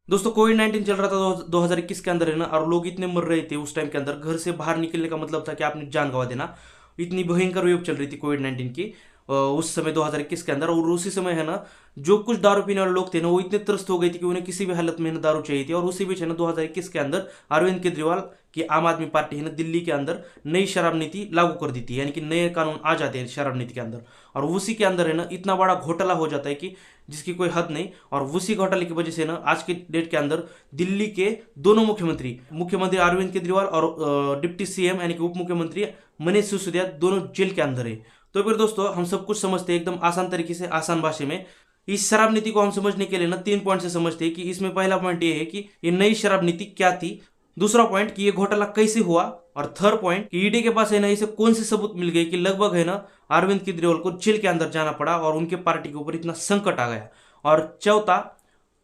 दोस्तों कोविड 19 चल रहा था 2021 के अंदर है ना, और लोग इतने मर रहे थे उस टाइम के अंदर। घर से बाहर निकलने का मतलब था कि आपने जान गंवा देना। इतनी भयंकर वेव चल रही थी कोविड 19 की उस समय 2021 के अंदर। और उसी समय है ना, जो कुछ दारू पीने वाले लोग थे ना, वो इतने त्रस्त हो गए थे कि उन्हें किसी भी हालत में है ना दारू चाहिए थी। और उसी बीच है ना 2021 के अंदर अरविंद केजरीवाल की आम आदमी पार्टी है ना, दिल्ली के अंदर नई शराब नीति लागू कर दी थी, यानी कि नए कानून आ जाते हैं शराब नीति के अंदर। और उसी के अंदर है ना इतना बड़ा घोटाला हो जाता है कि जिसकी कोई हद नहीं। और उसी घोटाले की वजह से ना आज के डेट के अंदर दिल्ली के दोनों मुख्यमंत्री मुख्यमंत्री अरविंद केजरीवाल और डिप्टी सीएम यानी कि उप मुख्यमंत्री मनीष सिसोदिया दोनों जेल के अंदर है। तो फिर दोस्तों हम सब कुछ समझते हैं एकदम आसान तरीके से, आसान भाषा में। इस शराब नीति को हम समझने के लिए ना 3 पॉइंट से समझते हैं कि इसमें पहला पॉइंट ये है कि ये नई शराब नीति क्या थी। दूसरा पॉइंट कि ये घोटाला कैसे हुआ। और थर्ड पॉइंट कि ईडी के पास है ना इसे कौन से सबूत मिल गए कि लगभग है ना अरविंद केजरीवाल को जेल के अंदर जाना पड़ा और उनके पार्टी के ऊपर इतना संकट आ गया। और चौथा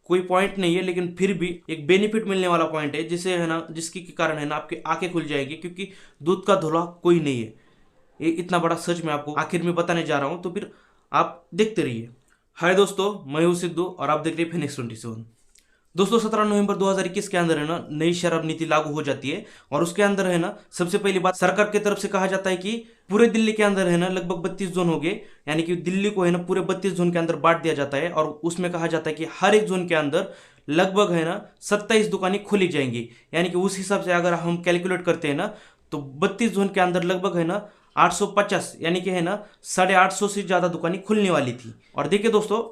कोई पॉइंट नहीं है, लेकिन फिर भी एक बेनिफिट मिलने वाला पॉइंट है, जिसे है ना जिसके के कारण है ना आपकी आंखें खुल जाएगी, क्योंकि दूध का धुला कोई नहीं है। ये इतना बड़ा सच मैं आपको आखिर में बताने जा रहा हूं, तो फिर आप देखते रहिए। हाय दोस्तों, मैं हूं सिद्धू और आप देख रहे हैं फिनिक्स 27। दोस्तों 17 नवंबर 2021 के अंदर है ना नई शराब नीति लागू हो जाती है। और उसके अंदर है ना सबसे पहली बात सरकार की तरफ से कहा जाता है कि पूरे दिल्ली के अंदर है ना लगभग 32 जोन हो गए, यानी कि दिल्ली को है ना पूरे 32 जोन के अंदर बांट दिया जाता है। और उसमें कहा जाता है कि हर एक जोन के अंदर लगभग है ना 27 दुकानें खोली जाएंगी। यानी कि उस हिसाब से अगर हम कैलकुलेट करते हैं ना, तो 32 जोन के अंदर लगभग है ना 850, यानी कि है ना 850 से ज्यादा दुकानें खुलने वाली थी। और देखिए दोस्तों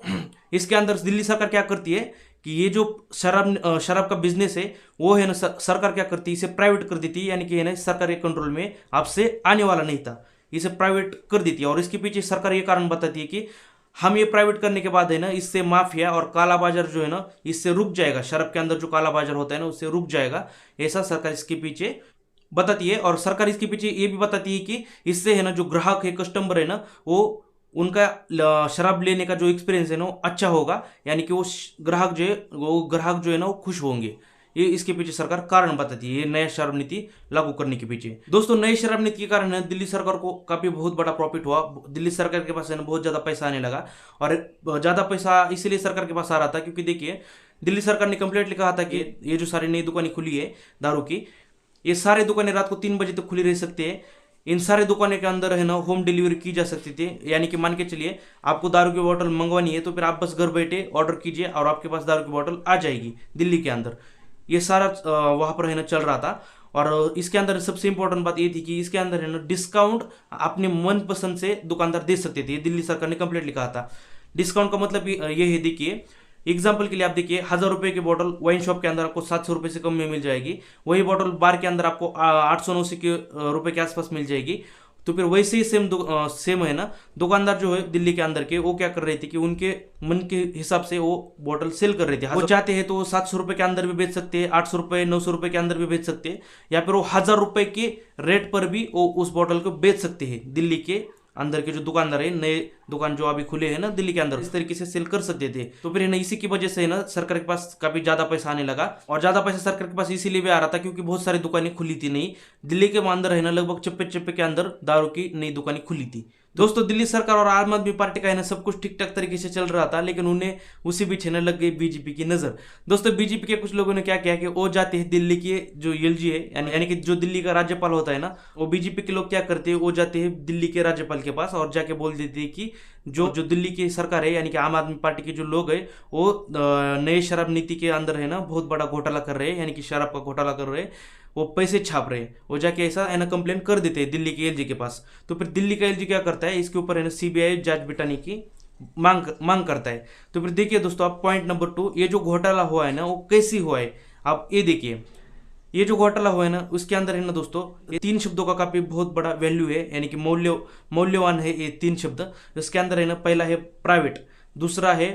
इसके अंदर दिल्ली सरकार क्या करती है कि ये जो शराब का बिजनेस है वो है ना सरकार क्या करती है, इसे प्राइवेट कर देती है। यानी कि है ना सरकार के कंट्रोल में आपसे आने वाला नहीं था, इसे प्राइवेट कर देती है। और इसके पीछे सरकार ये कारण बताती है कि हम ये प्राइवेट करने के बाद है ना इससे माफिया और काला बाजार जो है ना इससे रुक जाएगा। शराब के अंदर जो काला बाजार होता है ना उससे रुक जाएगा, ऐसा सरकार इसके पीछे बताती है। और सरकार इसके पीछे ये भी बताती है कि इससे है ना जो ग्राहक है, कस्टमर है ना, वो उनका शराब लेने का जो एक्सपीरियंस है ना वो अच्छा होगा। यानी कि ग्राहक जो है ना वो खुश होंगे। ये इसके पीछे सरकार कारण बताती है, ये नया शराब नीति लागू करने के पीछे। दोस्तों नई शराब नीति के कारण है दिल्ली सरकार को काफी बहुत बड़ा प्रॉफिट हुआ। दिल्ली सरकार के पास है ना बहुत ज्यादा पैसा आने लगा। और ज्यादा पैसा इसीलिए सरकार के पास आ रहा था क्योंकि देखिए दिल्ली सरकार ने कंप्लीटली कहा था कि ये जो सारी नई दुकानें खुली है दारू की, ये सारे दुकानें रात को 3 बजे तक खुली रह सकती है। इन सारे दुकानें के अंदर है ना होम डिलीवरी की जा सकती थी। यानी कि मान के चलिए आपको दारू की बोतल मंगवानी है तो फिर आप बस घर बैठे ऑर्डर कीजिए और आपके पास दारू की बोतल आ जाएगी दिल्ली के अंदर। ये सारा वहां पर है ना चल रहा था। और इसके अंदर सबसे इंपॉर्टेंट बात ये थी कि इसके अंदर है ना डिस्काउंट अपने मन पसंद से दुकानदार दे सकते थे। दिल्ली सरकार ने कंप्लीटली कहा था। डिस्काउंट का मतलब ये है, देखिए एग्जाम्पल के लिए आप देखिए 1000 रुपए की बोतल वाइन शॉप के अंदर आपको 700 रुपए से कम में मिल जाएगी। वही बोतल बार के अंदर आपको 800-900 के रुपए के आसपास मिल जाएगी। तो फिर वैसे ही सेम है ना दुकानदार जो है दिल्ली के अंदर के, वो क्या कर रहे थे कि उनके मन के हिसाब से वो बोतल सेल कर रहे थे। वो चाहते हैं तो वो 700 रुपए के अंदर भी बेच सकते हैं, 800 रुपए 900 रुपए के अंदर भी बेच सकते हैं, या फिर वो 1000 रुपए के रेट पर भी वो उस बोतल को बेच सकते हैं। दिल्ली के अंदर के जो दुकानदार है, नए दुकान जो अभी खुले हैं ना दिल्ली के अंदर, इस तरीके से सेल कर सकते थे। तो फिर है ना इसी की वजह से है ना सरकार के पास काफी ज्यादा पैसा आने लगा। और ज्यादा पैसा सरकार के पास इसीलिए भी आ रहा था क्योंकि बहुत सारी दुकानें खुली थी नहीं। दिल्ली के अंदर है ना लगभग चप्पे चप्पे के अंदर दारू की नई दुकानें खुली थी। दोस्तों दिल्ली सरकार और आम आदमी पार्टी का है ना सब कुछ ठीक ठाक तरीके से चल रहा था, लेकिन उन्हें उसी बीच है ना लग गई बीजेपी की नजर। दोस्तों बीजेपी के कुछ लोगों ने क्या किया कि वो जाते हैं दिल्ली के जो एलजी है, यानी कि जो दिल्ली का राज्यपाल होता है ना, वो बीजेपी के लोग क्या करते हैं, वो जाते हैं दिल्ली के राज्यपाल के पास और जाके बोल देते हैं कि जो जो दिल्ली की सरकार है यानी कि आम आदमी पार्टी के जो लोग हैं वो नए शराब नीति के अंदर है ना बहुत बड़ा घोटाला कर रहे हैं, यानी कि शराब का घोटाला कर रहे हैं, वो पैसे छाप रहे हैं। वो जाके ऐसा है ना कंप्लेंट कर देते हैं दिल्ली के एलजी के पास। तो फिर दिल्ली का एलजी क्या करता है, इसके ऊपर है ना सीबीआई जांच बिठाने की मांग करता है। तो फिर देखिए दोस्तों आप पॉइंट नंबर 2, ये जो घोटाला हुआ है ना वो कैसे हुआ है आप ये देखिए। ये जो घोटाला हुआ है ना उसके अंदर है ना दोस्तों ये 3 शब्दों का काफी बहुत बड़ा वैल्यू है, यानी कि मौल्यवान है ये 3 शब्द। इसके अंदर है ना पहला है प्राइवेट, दूसरा है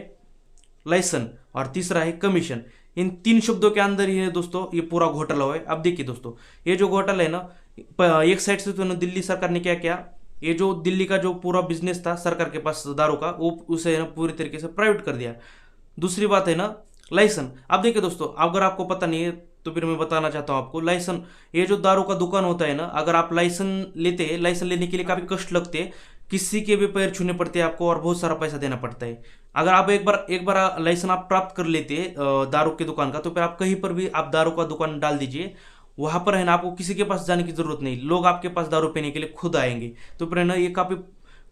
लाइसन और तीसरा है कमीशन। इन 3 शब्दों के अंदर ही है दोस्तों ये पूरा घोटाला हुआ है। अब देखिए दोस्तों ये जो घोटाला है ना एक साइड से तो ना दिल्ली सरकार ने क्या किया, ये जो दिल्ली का जो पूरा बिजनेस था सरकार के पास दारू का, वो उसे है ना पूरी तरीके से प्राइवेट कर दिया। दूसरी बात है ना लाइसन। अब देखिए दोस्तों अगर आपको पता नहीं है तो फिर मैं बताना चाहता हूँ आपको। लाइसन, ये जो दारू का दुकान होता है ना, अगर आप लाइसन लेते हैं, लाइसन लेने के लिए काफी कष्ट लगते हैं, किसी के भी पैर छूने पड़ते हैं आपको और बहुत सारा पैसा देना पड़ता है। अगर आप एक बार लाइसेंस आप प्राप्त कर लेते हैं दारू की दुकान का, तो फिर आप कहीं पर भी आप दारू का दुकान डाल दीजिए, वहां पर है ना आपको किसी के पास जाने की जरूरत नहीं, लोग आपके पास दारू पीने के लिए खुद आएंगे। तो फिर है ना ये काफी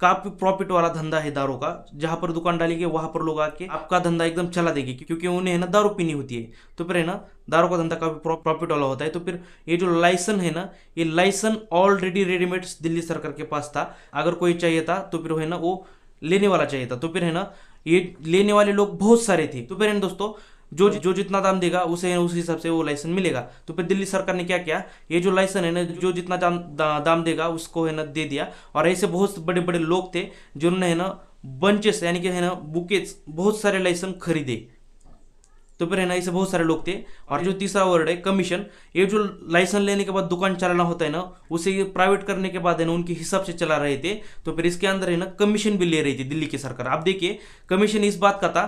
काफी प्रॉफिट वाला धंधा है दारू का। जहां पर दुकान डालेंगे वहां पर लोग आके आपका धंधा एकदम चला देंगे, क्योंकि उन्हें है ना दारू पीनी होती है। तो फिर है ना दारू का धंधा काफी प्रॉफिट वाला होता है। तो फिर ये जो लाइसन है ना, ये लाइसन ऑलरेडी रेडीमेड दिल्ली सरकार के पास था। अगर कोई चाहिए था तो फिर है ना वो लेने वाला चाहिए था। तो फिर है ना ये लेने वाले लोग बहुत सारे थे। तो फिर है ना दोस्तों, जो जो जितना दाम देगा उसे उस हिसाब से वो लाइसेंस मिलेगा। तो फिर दिल्ली सरकार ने क्या किया, ये जो लाइसेंस है ना, जो जितना दाम देगा उसको है ना दे दिया। और ऐसे बहुत बड़े बड़े लोग थे जिन्होंने है ना बंचेस यानी कि है ना बुकेट्स बहुत सारे लाइसेंस खरीदे। तो फिर है ना ऐसे बहुत सारे लोग थे। और जो तीसरा वर्ड है कमीशन, ये जो लाइसेंस लेने के बाद दुकान चलाना होता है ना, उसे ये प्राइवेट करने के बाद है ना उनके हिसाब से चला रहे थे। तो फिर इसके अंदर है ना कमीशन भी ले रही थी दिल्ली की सरकार। आप देखिए कमीशन इस बात का था,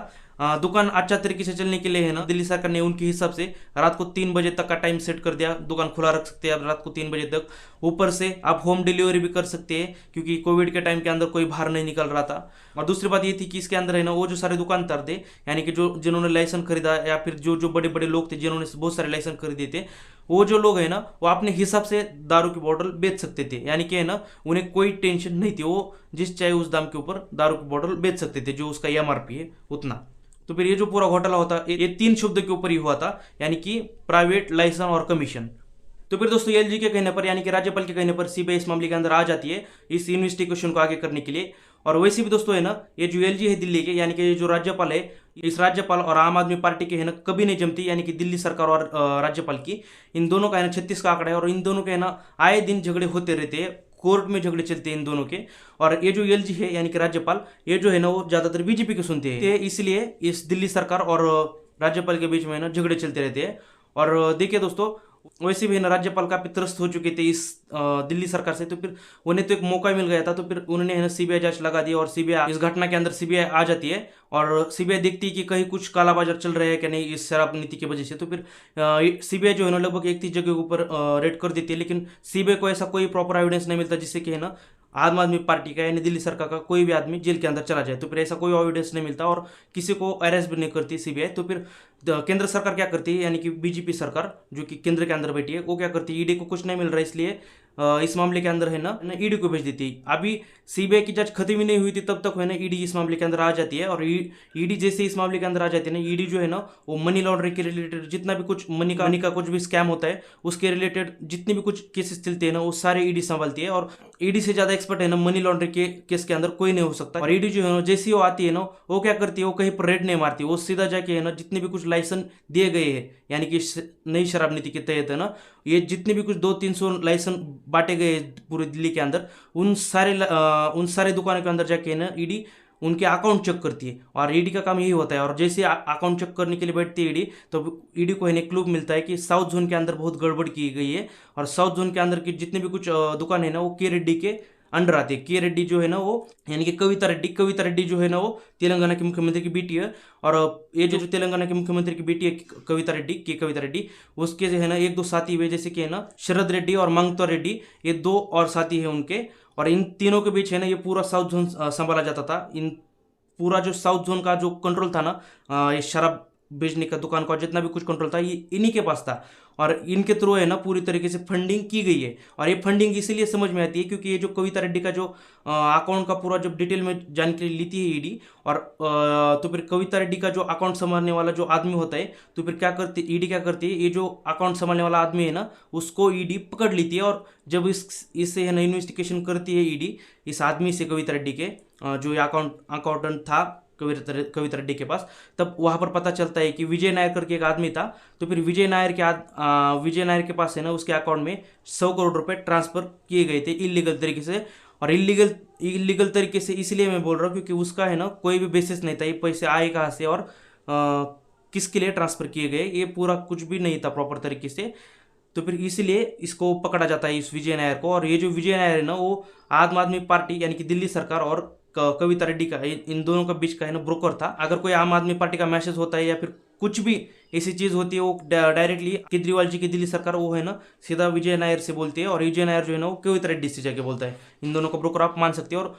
दुकान अच्छा तरीके से चलने के लिए है ना दिल्ली सरकार ने उनके हिसाब से रात को 3 बजे तक का टाइम सेट कर दिया, दुकान खुला रख सकते हैं आप रात को 3 बजे तक। ऊपर से आप होम डिलीवरी भी कर सकते हैं, क्योंकि कोविड के टाइम के अंदर कोई बाहर नहीं निकल रहा था। और दूसरी बात ये थी कि इसके अंदर है ना वो जो सारे दुकानदार थे, यानी कि जो जिन्होंने लाइसेंस खरीदा या फिर जो जो बड़े बड़े लोग थे जिन्होंने बहुत सारे लाइसेंस खरीदे थे, वो जो लोग है ना वो अपने हिसाब से दारू की बोतल बेच सकते थे। यानी कि है ना उन्हें कोई टेंशन नहीं थी, वो जिस चाहे उस दाम के ऊपर दारू की बोतल बेच सकते थे, जो उसका एमआरपी है उतना। तो फिर ये जो पूरा घोटाला होता ये 3 शब्द के ऊपर ही हुआ था, यानी कि प्राइवेट, लाइसेंस और कमीशन। तो फिर दोस्तों एलजी के कहने पर यानी कि राज्यपाल के कहने पर सीबीआई इस मामले के अंदर आ जाती है इस इन्वेस्टिगेशन को आगे करने के लिए। और वैसे भी दोस्तों है ना ये जो एलजी है दिल्ली के, यानी कि ये जो राज्यपाल है, इस राज्यपाल और आम आदमी पार्टी के है ना कभी नहीं जमती, यानी कि दिल्ली सरकार और राज्यपाल की, इन दोनों का है ना 36 का आंकड़ा है। और इन दोनों के है ना आए दिन झगड़े होते रहते हैं, कोर्ट में झगड़े चलते हैं इन दोनों के। और ये जो एलजी है यानी कि राज्यपाल, ये जो है ना वो ज्यादातर बीजेपी के सुनते हैं, इसलिए इस दिल्ली सरकार और राज्यपाल के बीच में ना झगड़े चलते रहते हैं। और देखिए दोस्तों, वैसे भी ना राज्यपाल काफी त्रस्त हो चुके थे इस दिल्ली सरकार से। तो फिर उन्हें तो एक मौका मिल गया था, तो फिर उन्होंने है ना सीबीआई जांच लगा दी। और सीबीआई इस घटना के अंदर सीबीआई आ जाती है और सीबीआई देखती है कि कहीं कुछ कालाबाजार चल रहा है कि नहीं इस शराब नीति की वजह से। तो फिर सीबीआई जो है ना लगभग 31 जगह के ऊपर रेड कर देती है, लेकिन सीबीआई को ऐसा कोई प्रॉपर एविडेंस नहीं मिलता जिससे कि है ना आम आदमी पार्टी का यानी दिल्ली सरकार का कोई भी आदमी जेल के अंदर चला जाए। तो फिर ऐसा कोई एविडेंस नहीं मिलता और किसी को अरेस्ट भी नहीं करती सीबीआई। तो फिर केंद्र सरकार क्या करती है, यानी कि बीजेपी सरकार जो कि केंद्र के अंदर बैठी है, वो क्या करती है, ईडी को कुछ नहीं मिल रहा है इसलिए इस मामले के अंदर है ना ईडी को भेज देती है। अभी सीबीआई की जांच खत्म ही नहीं हुई थी तब तक है ना ईडी इस मामले के अंदर आ जाती है। और ईडी जैसे इस मामले के अंदर आ जाती है ना, ईडी जो है ना वो मनी लॉन्ड्रिंग के रिलेटेड जितना भी कुछ मनी का कुछ भी स्कैम होता है उसके रिलेटेड जितने भी कुछ केसेस चलते हैं ना वो सारे ईडी संभालती है। और ईडी से ज्यादा एक्सपर्ट है ना मनी लॉन्ड्रिंग के केस के अंदर कोई नहीं हो सकता। और ईडी जो है ना जैसी वो आती है ना वो क्या करती है, वो कहीं पर रेड नहीं मारती, वो सीधा जाके है ना जितने भी कुछ लाइसेंस दिए गए हैं, यानी कि नई शराब नीति के तहत है ना ये जितने भी कुछ 200-300 लाइसेंस बांटे गए पूरे दिल्ली के अंदर, उन सारे दुकानों के अंदर जाके ना ईडी उनके अकाउंट चेक करती है। और ईडी का काम यही होता है। और जैसे अकाउंट चेक करने के लिए बैठती है ईडी, तो ईडी को एक क्लू मिलता है कि साउथ जोन के अंदर बहुत गड़बड़ की गई है। और साउथ जोन के अंदर की जितने भी कुछ दुकान है ना वो के रेड्डी के अंडर आती है। के रेड्डी जो है ना वो यानी कि कविता रेड्डी जो है ना वो तेलंगाना के मुख्यमंत्री की बेटी है। और ये जो तेलंगाना के मुख्यमंत्री की बेटी है कविता रेड्डी, उसके जो है ना 1-2 साथी हुए, जैसे कि है ना शरद रेड्डी और मंगता रेड्डी, ये 2 और साथी है उनके। और इन तीनों के बीच है ना ये पूरा साउथ जोन संभाला जाता था। इन पूरा जो साउथ जोन का जो कंट्रोल था ना ये शराब बेचने का दुकान का जितना भी कुछ कंट्रोल था ये इन्हीं के पास था। और इनके थ्रू है ना पूरी तरीके से फंडिंग की गई है। और ये फंडिंग इसीलिए समझ में आती है क्योंकि ये जो कविता रेड्डी का जो अकाउंट का पूरा जब डिटेल में जानकारी लेती है ईडी, और तो फिर कविता रेड्डी का जो अकाउंट संभालने वाला जो आदमी होता है, तो फिर ईडी क्या करती है, ये जो अकाउंट संभालने वाला आदमी है ना उसको ईडी पकड़ लेती है। और जब इससे है ना इन्वेस्टिगेशन करती है ईडी इस आदमी से, कविता रेड्डी के जो अकाउंटेंट था कविता रेड्डी के पास, तब वहां पर पता चलता है कि विजय नायर करके एक आदमी था। तो फिर विजय नायर के पास है ना उसके अकाउंट में 100 करोड़ रुपए ट्रांसफर किए गए थे इलीगल तरीके से। और इलीगल तरीके से इसलिए मैं बोल रहा हूँ क्योंकि उसका है ना कोई भी बेसिस नहीं था, ये पैसे आए कहाँ से और किसके लिए ट्रांसफर किए गए, ये पूरा कुछ भी नहीं था प्रॉपर तरीके से। तो फिर इसलिए इसको पकड़ा जाता है इस विजय नायर को। और ये जो विजय नायर है ना वो आम आदमी पार्टी यानी कि दिल्ली सरकार और कविता रेड्डी का इन दोनों का बीच का है ना ब्रोकर था। अगर कोई आम आदमी पार्टी का मैसेज होता है या फिर कुछ भी ऐसी चीज होती है वो डायरेक्टली केजरीवाल जी की दिल्ली सरकार वो है ना सीधा विजय नायर से बोलती है। और विजय नायर जो है ना वो कविता रेड्डी से जाके बोलता है। इन दोनों का ब्रोकर आप मान सकते हो।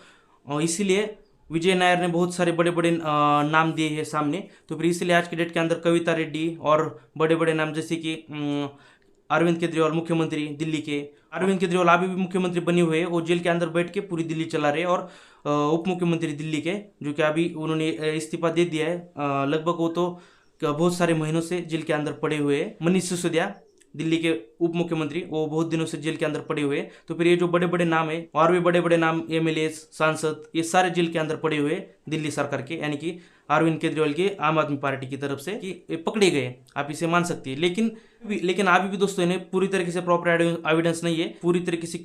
और इसीलिए विजय नायर ने बहुत सारे बड़े बड़े नाम दिए हैं सामने। तो फिर इसलिए आज की डेट के अंदर कविता रेड्डी और बड़े बड़े नाम जैसे कि अरविंद केजरीवाल मुख्यमंत्री दिल्ली के, अरविंद केजरीवाल अभी भी मुख्यमंत्री बने हुए हैं, वो जेल के अंदर बैठ के पूरी दिल्ली चला रहे हैं। और उप मुख्यमंत्री दिल्ली के जो कि अभी उन्होंने इस्तीफा दे दिया है, लगभग वो तो बहुत सारे महीनों से जेल के अंदर पड़े हुए हैं। मनीष सिसोदिया दिल्ली के उप मुख्यमंत्री, वो बहुत दिनों से जेल के अंदर पड़े हुए हैं। तो फिर ये जो बड़े बड़े नाम है और भी बड़े बड़े नाम एमएलए सांसद, ये सारे जेल के अंदर पड़े हुए दिल्ली सरकार के, यानी कि अरविंद केजरीवाल की आम आदमी पार्टी की तरफ से कि ये पकड़े गए, आप इसे मान सकती है। लेकिन अभी भी दोस्तों इन्हें पूरी तरीके से प्रॉपर एविडेंस नहीं है, पूरी तरीके से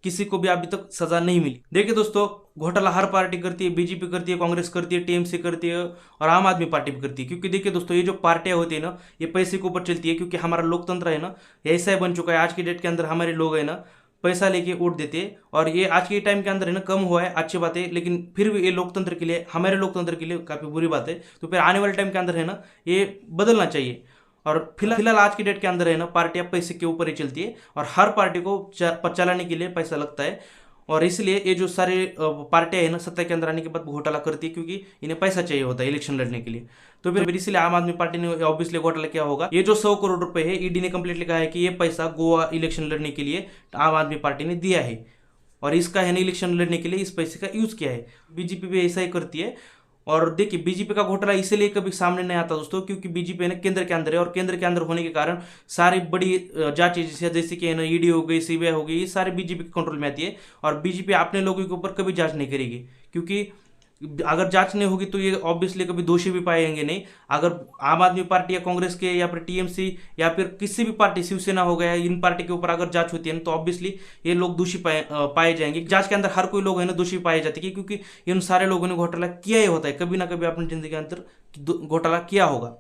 किसी को भी अभी तक सजा नहीं मिली। देखिए दोस्तों, घोटाला हर पार्टी करती है, बीजेपी करती है, कांग्रेस करती है, टीएमसी करती है और आम आदमी पार्टी भी करती है। क्योंकि देखिए दोस्तों, ये जो पार्टियां होती है ना, ये पैसे के ऊपर चलती है। क्योंकि हमारा लोकतंत्र है ना, ऐसा ही बन चुका है आज की डेट के अंदर, हमारे लोग है ना पैसा लेके वोट देते हैं। और ये आज के टाइम के अंदर है ना कम हुआ है, अच्छी बात है, लेकिन फिर भी ये लोकतंत्र के लिए, हमारे लोकतंत्र के लिए काफ़ी बुरी बात है। तो फिर आने वाले टाइम के अंदर है ना ये बदलना चाहिए। और फिलहाल आज की डेट के अंदर है ना पार्टियां पैसे के ऊपर ही चलती है और हर पार्टी को चलाने के लिए पैसा लगता है। और इसलिए ये जो सारे पार्टियां है ना सत्ता के अंदर आने के बाद घोटाला करती है, क्योंकि इन्हें पैसा चाहिए होता है इलेक्शन लड़ने के लिए। तो फिर इसलिए आम आदमी पार्टी ने ऑब्वियसली घोटाला किया होगा। ये जो 100 करोड़ रुपए है, ईडी ने कंप्लीटली कहा है कि ये पैसा गोवा इलेक्शन लड़ने के लिए आम आदमी पार्टी ने दिया है और इसका है ना इलेक्शन लड़ने के लिए इस पैसे का यूज किया है। बीजेपी भी ऐसा ही करती है। और देखिए, बीजेपी का घोटाला इसलिए कभी सामने नहीं आता दोस्तों, क्योंकि बीजेपी ना केंद्र के अंदर है और केंद्र के अंदर होने के कारण सारी बड़ी जांचें जैसे कि ना ईडी हो गई, सीबीआई हो गई, ये सारे बीजेपी के कंट्रोल में आती है। और बीजेपी अपने लोगों के ऊपर कभी जांच नहीं करेगी, क्योंकि अगर जांच नहीं होगी तो ये ऑब्वियसली कभी दोषी भी पाएंगे नहीं। अगर आम आदमी पार्टी या कांग्रेस के या फिर टीएमसी या फिर किसी भी पार्टी, शिवसेना हो गया, इन पार्टी के ऊपर अगर जांच होती है तो ऑब्वियसली ये लोग दोषी पाए जाएंगे। जांच के अंदर हर कोई लोग है ना दोषी पाए जाते हैं, क्योंकि इन सारे लोगों ने घोटाला किया ही होता है, कभी ना कभी अपनी जिंदगी के अंदर घोटाला किया होगा।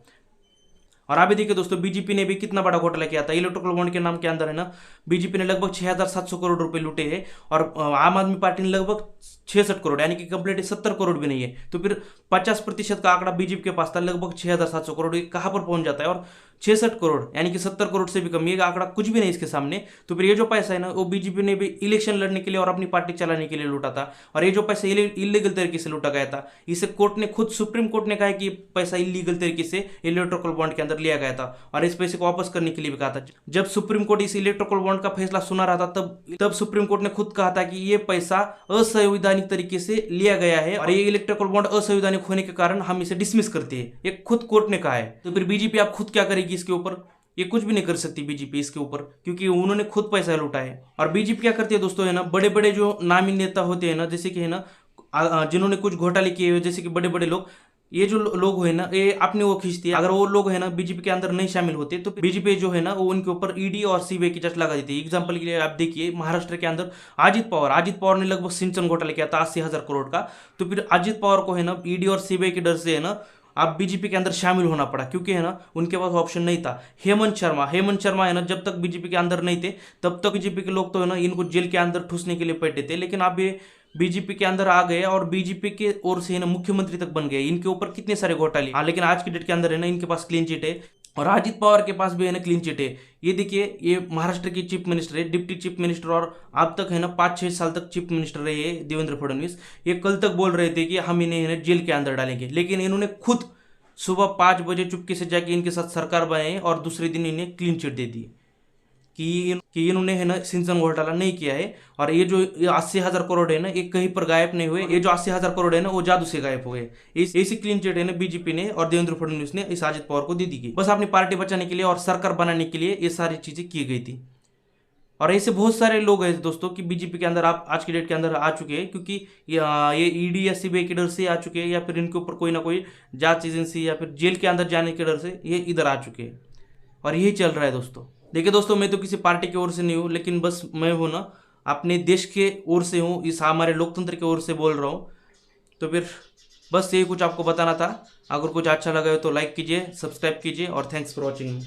और अभी देखिए दोस्तों, बीजेपी ने भी कितना बड़ा घोटाला किया था। इलेक्ट्रिकल बॉन्ड के नाम के अंदर है ना बीजेपी ने लगभग 6,700 करोड़ रुपए लूटे हैं और आम आदमी पार्टी ने लगभग 66 करोड़, यानी कि कंप्लीट 70 करोड़ भी नहीं है। तो फिर 50% का आंकड़ा बीजेपी के पास था, लगभग 6,700 करोड़, कहां पर पहुंच जाता है। और 66 करोड़ यानी कि 70 करोड़ से भी कम, ये आंकड़ा कुछ भी नहीं इसके सामने। तो फिर ये जो पैसा है ना वो बीजेपी ने भी इलेक्शन लड़ने के लिए और अपनी पार्टी चलाने के लिए लूटा था। और ये जो पैसा इलीगल तरीके से लूटा गया था, इसे कोर्ट ने खुद, सुप्रीम कोर्ट ने कहा है कि पैसा इलीगल तरीके से इलेक्ट्रिकल बॉन्ड के अंदर लिया गया था और इस पैसे को वापस करने के लिए भी कहा था। जब सुप्रीम कोर्ट इस इलेक्ट्रिकल बॉन्ड का फैसला सुना रहा था, तब सुप्रीम कोर्ट ने खुद कहा था कि ये पैसा असंवैधानिक तरीके से लिया गया है और ये इलेक्ट्रिकल बॉन्ड असंवैधानिक होने के कारण हम इसे डिसमिस करते हैं, ये खुद कोर्ट ने कहा है। तो फिर बीजेपी आप खुद क्या करेगी इसके ऊपर? ये कुछ भी नहीं कर सकती बीजेपी इसके ऊपर, क्योंकि उन्होंने खुद पैसा लूटा है। और बीजेपी क्या करती है दोस्तों है ना, बड़े बड़े जो नामी नेता होते हैं ना, जैसे कि है ना जिन्होंने कुछ घोटाले किए हुए, जैसे कि बड़े बड़े लोग, ये जो लोग है ना ये अपने वो खींचती है। अगर वो लोग है ना बीजेपी के अंदर नहीं शामिल होते तो बीजेपी जो है ना वो उनके ऊपर ईडी और सीबीआई की जांच लगा देती है। एग्जांपल के लिए आप देखिए, महाराष्ट्र के अंदर अजित पवार ने लगभग सिंचन घोटाला किया था 80,000 करोड़ का। तो फिर अजित पवार को है ना ईडी और सीबीआई के डर से है ना अब बीजेपी के अंदर शामिल होना पड़ा, क्योंकि है ना उनके पास ऑप्शन नहीं था। हेमंत शर्मा है ना, जब तक बीजेपी के अंदर नहीं थे तब तक बीजेपी के लोग तो है ना इनको जेल के अंदर ठूसने के लिए बैठे थे, लेकिन अब ये बीजेपी के अंदर आ गए और बीजेपी के ओर से ना मुख्यमंत्री तक बन गए। इनके ऊपर कितने सारे घोटाले, हाँ, लेकिन आज की डेट के अंदर है ना इनके पास क्लीन चिट है और अजित पवार के पास भी है ना क्लीन चिट है। ये देखिए, ये महाराष्ट्र की चीफ मिनिस्टर है, डिप्टी चीफ मिनिस्टर, और अब तक है ना 5-6 साल तक चीफ मिनिस्टर रहे हैं देवेंद्र फडणवीस। ये कल तक बोल रहे थे कि हम इन्हें है ना जेल के अंदर डालेंगे, लेकिन इन्होंने खुद सुबह 5 बजे चुपके से जाके इनके साथ सरकार बनाई और दूसरे दिन इन्हें क्लीन चिट दे दी कि इन्होंने है ना सिंचन घोटाला नहीं किया है। और ये जो 80,000 करोड़ है ना ये कहीं पर गायब नहीं हुए, ये जो 80,000 करोड़ है ना वो जादू से गायब हो गए। ऐसी क्लीन चिट है ना बीजेपी ने और देवेंद्र फडणवीस ने इस अजित पवार को दे दी गई, बस अपनी पार्टी बचाने के लिए और सरकार बनाने के लिए ये सारी चीजें की गई थी। और ऐसे बहुत सारे लोग हैं दोस्तों कि बीजेपी के अंदर आप आज की डेट के अंदर आ चुके हैं, क्योंकि ये ईडी या सीबीआई के डर से आ चुके हैं या फिर इनके ऊपर कोई ना कोई जांच एजेंसी या फिर जेल के अंदर जाने के डर से ये इधर आ चुके हैं। और यही चल रहा है दोस्तों। देखिए दोस्तों, मैं तो किसी पार्टी की ओर से नहीं हूँ, लेकिन बस मैं हूँ ना अपने देश के ओर से हूँ, इस हमारे लोकतंत्र की ओर से बोल रहा हूँ। तो फिर बस यही कुछ आपको बताना था। अगर कुछ अच्छा लगा हो तो लाइक कीजिए, सब्सक्राइब कीजिए और थैंक्स फॉर वॉचिंग।